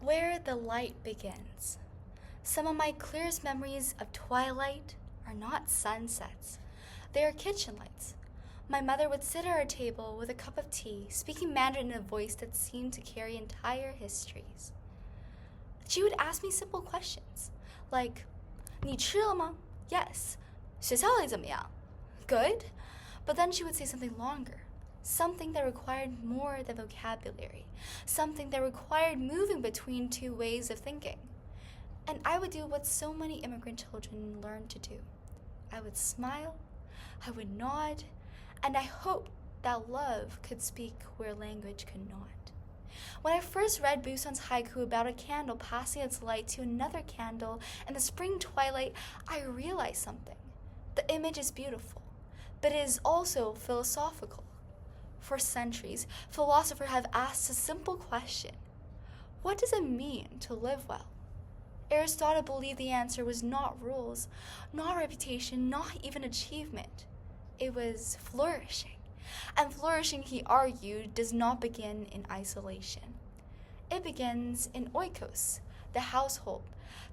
where the light begins. Some of my clearest memories of twilight are not sunsets. They are kitchen lights. My mother would sit at our table with a cup of tea, speaking Mandarin in a voice that seemed to carry entire histories. She would ask me simple questions, like, 你吃了吗? Yes. 学校里怎么样? Good. But then she would say something longer, something that required more than vocabulary, something that required moving between two ways of thinking. And I would do what so many immigrant children learn to do. I would smile, I would nod, and I hoped that love could speak where language could not. When I first read Busan's haiku about a candle passing its light to another candle in the spring twilight, I realized something. The image is beautiful, but it is also philosophical. For centuries, philosophers have asked a simple question: what does it mean to live well? Aristotle believed the answer was not rules, not reputation, not even achievement. It was flourishing. And flourishing, he argued, does not begin in isolation. It begins in oikos, the household.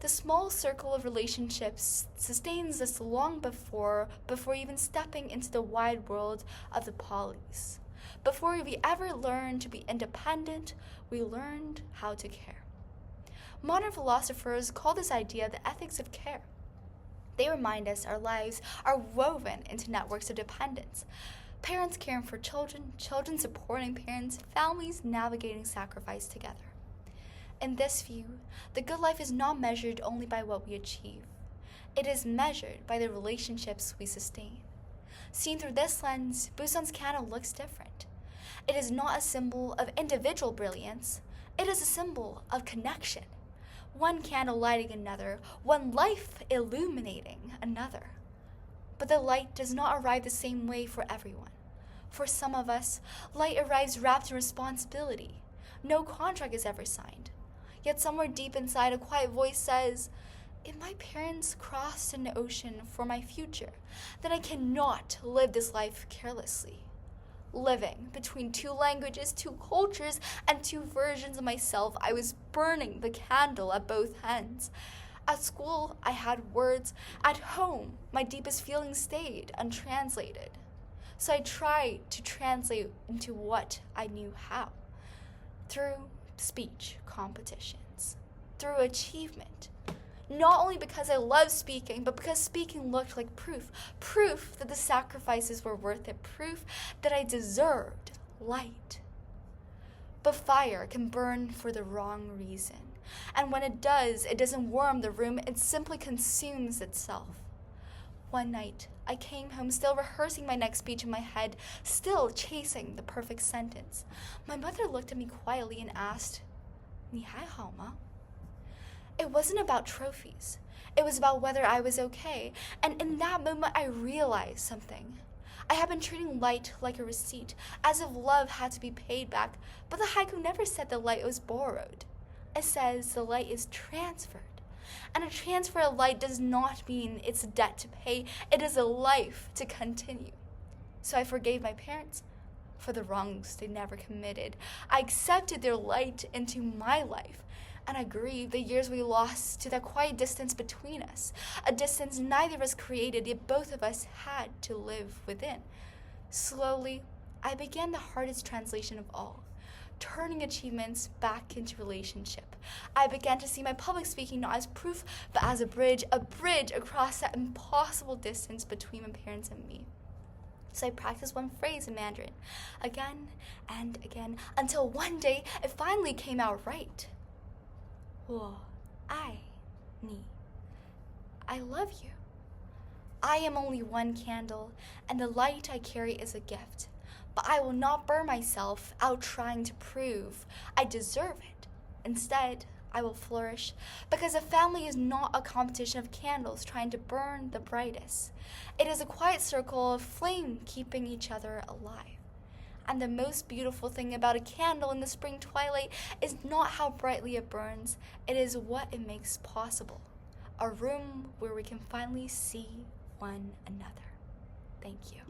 The small circle of relationships sustains us long before even stepping into the wide world of the polis. Before we ever learned to be independent, we learned how to care. Modern philosophers call this idea the ethics of care. They remind us our lives are woven into networks of dependence. Parents caring for children, children supporting parents, families navigating sacrifice together. In this view, the good life is not measured only by what we achieve. It is measured by the relationships we sustain. Seen through this lens, Busan's candle looks different. It is not a symbol of individual brilliance. It is a symbol of connection. One candle lighting another, one life illuminating another. But the light does not arrive the same way for everyone. For some of us, light arrives wrapped in responsibility. No contract is ever signed. Yet somewhere deep inside, a quiet voice says, if my parents crossed an ocean for my future, then I cannot live this life carelessly. Living between two languages, two cultures, and two versions of myself, I was burning the candle at both ends. At school, I had words. At home, my deepest feelings stayed untranslated. So I tried to translate into what I knew how. Through speech competitions, through achievement. Not only because I loved speaking, but because speaking looked like proof. Proof that the sacrifices were worth it. Proof that I deserved light. But fire can burn for the wrong reason. And when it does, it doesn't warm the room, it simply consumes itself. One night, I came home still rehearsing my next speech in my head, still chasing the perfect sentence. My mother looked at me quietly and asked, 你还好吗? It wasn't about trophies. It was about whether I was okay. And in that moment, I realized something. I had been treating light like a receipt, as if love had to be paid back. But the haiku never said the light was borrowed. It says the light is transferred. And a transfer of light does not mean it's a debt to pay. It is a life to continue. So I forgave my parents for the wrongs they never committed. I accepted their light into my life. And I grieved the years we lost to that quiet distance between us, a distance neither of us created, yet both of us had to live within. Slowly, I began the hardest translation of all, turning achievements back into relationship. I began to see my public speaking not as proof, but as a bridge across that impossible distance between my parents and me. So I practiced one phrase in Mandarin, again and again, until one day it finally came out right. 我爱你. I love you. I am only one candle, and the light I carry is a gift. But I will not burn myself out trying to prove I deserve it. Instead, I will flourish, because a family is not a competition of candles trying to burn the brightest. It is a quiet circle of flame keeping each other alive. And the most beautiful thing about a candle in the spring twilight is not how brightly it burns, it is what it makes possible. A room where we can finally see one another. Thank you.